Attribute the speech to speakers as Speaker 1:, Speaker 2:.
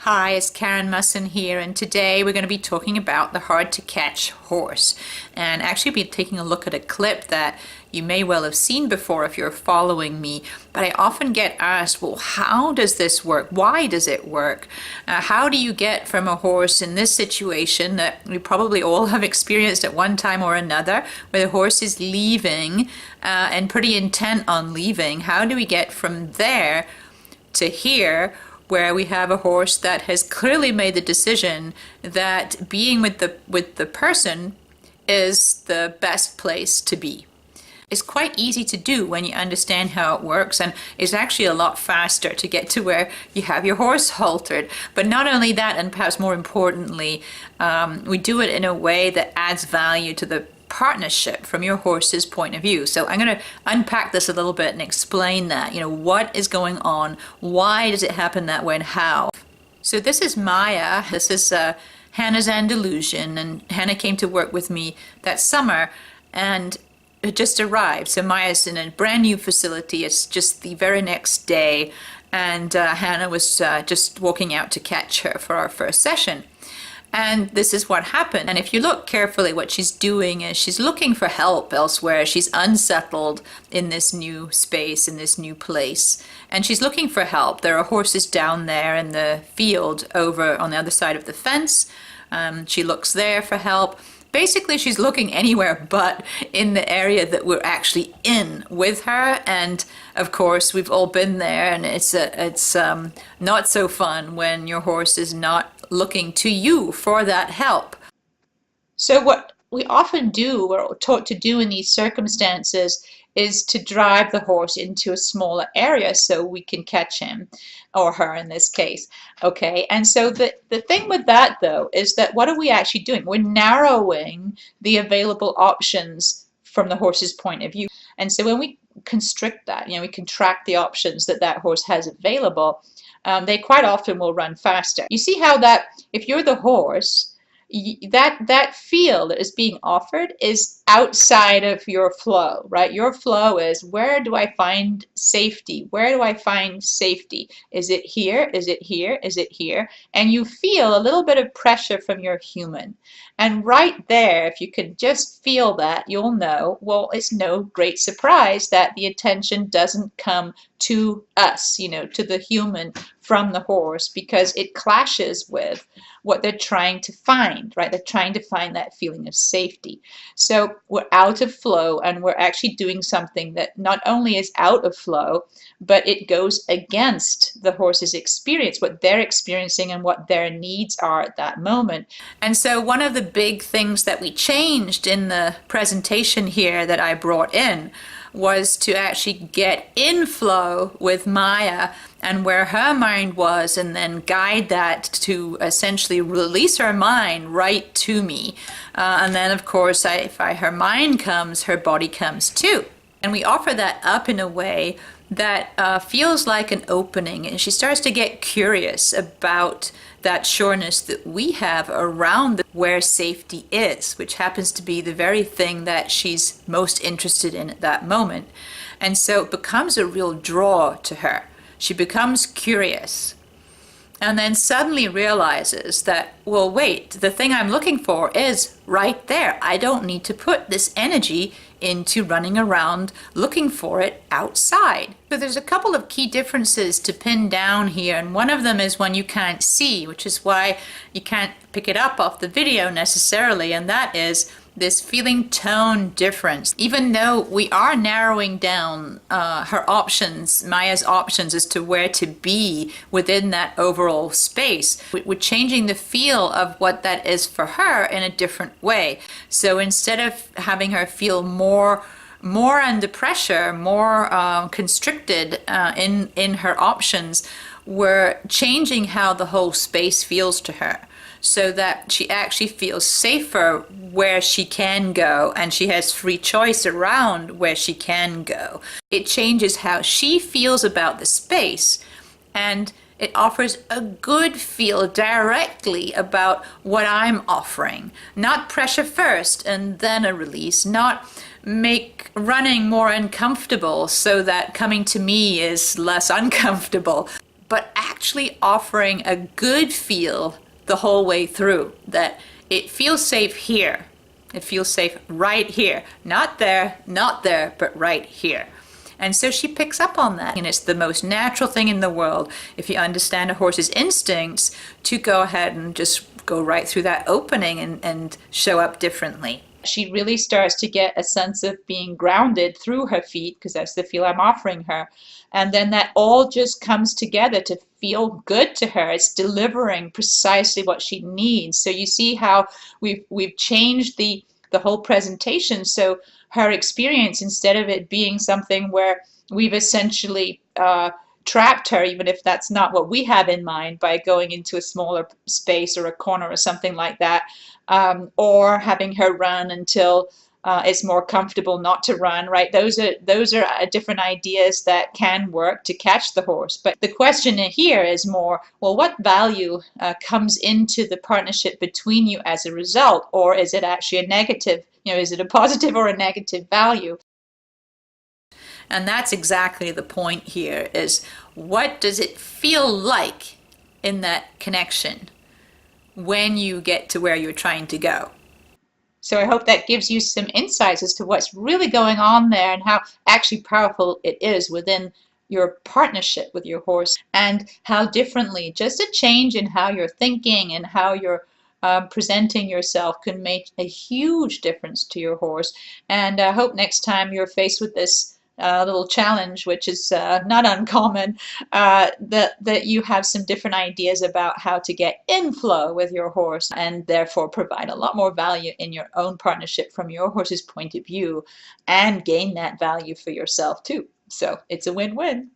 Speaker 1: Hi, it's Karen Musson here, and today we're going to be talking about the hard to catch horse, and actually be taking a look at a clip that you may well have seen before if you're following me. But I often get asked, well, how does this work? Why does it work? How do you get from a horse in this situation that we probably all have experienced at one time or another, where the horse is leaving and pretty intent on leaving? How do we get from there to here, where we have a horse that has clearly made the decision that being with the person is the best place to be? It's quite easy to do when you understand how it works, and it's actually a lot faster to get to where you have your horse haltered. But not only that, and perhaps more importantly, we do it in a way that adds value to the partnership from your horse's point of view. So I'm going to unpack this a little bit and explain that. What is going on? Why does it happen that way, and how? So this is Maya. This is Hannah's Andalusian, and Hannah came to work with me that summer, and it just arrived. So Maya's in a brand new facility. It's just the very next day, and Hannah was just walking out to catch her for our first session. And this is what happened. And if you look carefully, what she's doing is she's looking for help elsewhere. She's unsettled in this new space, in this new place. And she's looking for help. There are horses down there in the field over on the other side of the fence. She looks there for help. Basically, she's looking anywhere but in the area that we're actually in with her. And of course, we've all been there, and it's not so fun when your horse is not looking to you for that help. So what we often do, we're taught to do in these circumstances, is to drive the horse into a smaller area so we can catch him, or her in this case. Okay, and so the thing with that, though, is that what are we actually doing? We're narrowing the available options from the horse's point of view. And so when we constrict that, we contract the options that horse has available, they quite often will run faster. You see how that, if you're the horse, that feel that is being offered is outside of your flow, right? Your flow is, where do I find safety? Where do I find safety? Is it here? Is it here? Is it here? And you feel a little bit of pressure from your human. And right there, if you can just feel that, you'll know, well, it's no great surprise that the attention doesn't come to us, to the human from the horse, because it clashes with what they're trying to find, right? They're trying to find that feeling of safety. So we're out of flow, and we're actually doing something that not only is out of flow, but it goes against the horse's experience, what they're experiencing and what their needs are at that moment. And so one of the big things that we changed in the presentation here that I brought in was to actually get in flow with Maya and where her mind was, and then guide that to essentially release her mind right to me. And then, of course, if her mind comes, her body comes too. And we offer that up in a way that feels like an opening, and she starts to get curious about that sureness that we have around where safety is, which happens to be the very thing that she's most interested in at that moment. And so it becomes a real draw to her. She becomes curious, and then suddenly realizes that, well, wait, the thing I'm looking for is right there. I don't need to put this energy into running around looking for it outside. So there's a couple of key differences to pin down here, and one of them is one you can't see, which is why you can't pick it up off the video necessarily, and that is this feeling tone difference. Even though we are narrowing down her options, Maya's options as to where to be within that overall space, we're changing the feel of what that is for her in a different way. So instead of having her feel more under pressure, more constricted in her options, we're changing how the whole space feels to her, so that she actually feels safer where she can go, and she has free choice around where she can go. It changes how she feels about the space, and it offers a good feel directly about what I'm offering. Not pressure first and then a release, not make running more uncomfortable so that coming to me is less uncomfortable, but actually offering a good feel the whole way through, that it feels safe here. It feels safe right here. Not there, not there, but right here. And so she picks up on that. And it's the most natural thing in the world, if you understand a horse's instincts, to go ahead and just go right through that opening and show up differently. She really starts to get a sense of being grounded through her feet, because that's the feel I'm offering her. And then that all just comes together to feel good to her. It's delivering precisely what she needs. So you see how we've changed the whole presentation. So her experience, instead of it being something where we've essentially trapped her, even if that's not what we have in mind, by going into a smaller space or a corner or something like that, or having her run until it's more comfortable not to run, right? Those are different ideas that can work to catch the horse. But the question here is more, well, what value comes into the partnership between you as a result? Or is it actually a negative? Is it a positive or a negative value? And that's exactly the point here, is what does it feel like in that connection when you get to where you're trying to go? So I hope that gives you some insights as to what's really going on there and how actually powerful it is within your partnership with your horse, and how differently just a change in how you're thinking and how you're presenting yourself can make a huge difference to your horse. And I hope next time you're faced with this little challenge, which is not uncommon, that you have some different ideas about how to get in flow with your horse, and therefore provide a lot more value in your own partnership from your horse's point of view, and gain that value for yourself too. So it's a win-win.